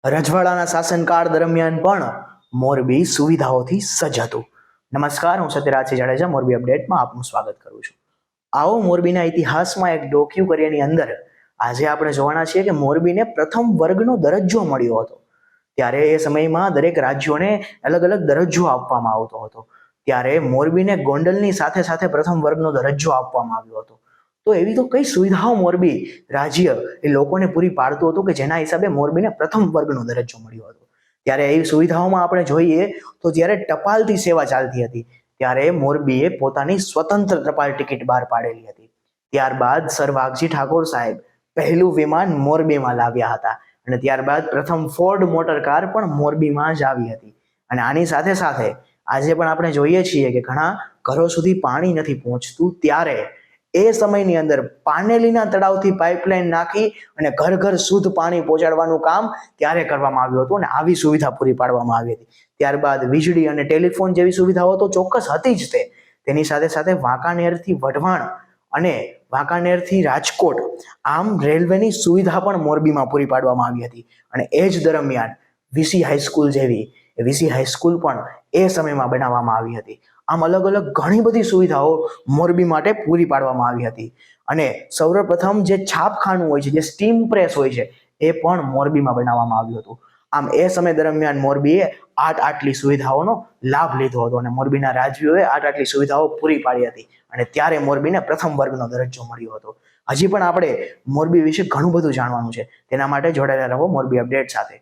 રજવાડાના શાસનકાળ દરમિયાન પણ મોરબી સુવિધાઓથી સજ્જ હતું. નમસ્કાર, હું સત્યરાજસિંહ જાડેજા મોરબી અપડેટમાં આપનું સ્વાગત કરું છું. આવો મોરબીના ઇતિહાસમાં એક ડોક્યુ કર્યાની અંદર આજે આપણે જોવાના છીએ કે મોરબીને પ્રથમ વર્ગનો દરજ્જો મળ્યો હતો. ત્યારે એ સમયમાં દરેક રાજ્યોને અલગ અલગ દરજ્જો આપવામાં આવતો હતો. ત્યારે મોરબીને ગોંડલની સાથે સાથે પ્રથમ વર્ગનો દરજ્જો આપવામાં આવ્યો હતો. તો એવી તો કઈ સુવિધાઓ મોરબી રાજ્ય એ લોકોને પૂરી પાડતું હતું કે જેના હિસાબે મોરબીને પ્રથમ વર્ગનો દરજ્જો મળ્યો હતો. ત્યારે એવી સુવિધાઓમાં આપણે જોઈએ તો જ્યારે ટપાલથી સેવા ચાલતી હતી ત્યારે મોરબીએ પોતાની સ્વતંત્ર ટપાલ ટિકિટ બહાર પાડેલી હતી. ત્યારબાદ સર વાઘજી ઠાકોર સાહેબ પહેલું વિમાન મોરબીમાં લાવ્યા હતા અને ત્યારબાદ પ્રથમ ફોર્ડ મોટર કાર પણ મોરબીમાં જ આવી હતી. અને આની સાથે સાથે આજે પણ આપણે જોઈએ છીએ કે ઘણા ઘરો સુધી પાણી નથી પહોંચતું, ત્યારે એ સમયની અંદર પાનેલીના તળાવથી પાઇપલાઇન નાખી અને ઘર ઘર શુદ્ધ પાણી પહોંચાડવાનું કામ ત્યારે કરવામાં આવ્યું હતું અને આવી સુવિધા પૂરી પાડવામાં આવી હતી. ત્યારબાદ વીજળી અને ટેલિફોન જેવી સુવિધાઓ તો ચોક્કસ હતી જ તેની સાથે સાથે વાંકાનેરથી વઢવાણ અને વાંકાનેરથી રાજકોટ આમ રેલવેની સુવિધા પણ મોરબીમાં પૂરી પાડવામાં આવી હતી. અને એ જ દરમિયાન વીસી હાઈસ્કૂલ જેવી વીસી હાઈસ્કૂલ પણ એ સમયમાં બનાવવામાં આવી હતી. આમ અલગ અલગ ઘણી બધી સુવિધાઓ મોરબી માટે પૂરી પાડવામાં આવી હતી. અને સૌપ્રથમ જે છાપખાનું હોય છે, જે સ્ટીમ પ્રેસ હોય છે, એ પણ મોરબીમાં બનાવવામાં આવ્યું હતું. આમ એ સમય દરમિયાન મોરબીએ આટલી સુવિધાઓનો લાભ લીધો હતો અને મોરબીના રાજવીઓએ આટલી સુવિધાઓ પૂરી પાડી હતી અને ત્યારે મોરબીને પ્રથમ વર્ગનો દરજ્જો મળ્યો હતો. હજી પણ આપણે મોરબી વિશે ઘણું બધું જાણવાનું છે. તેના માટે જોડાયેલા રહો મોરબી અપડેટ સાથે.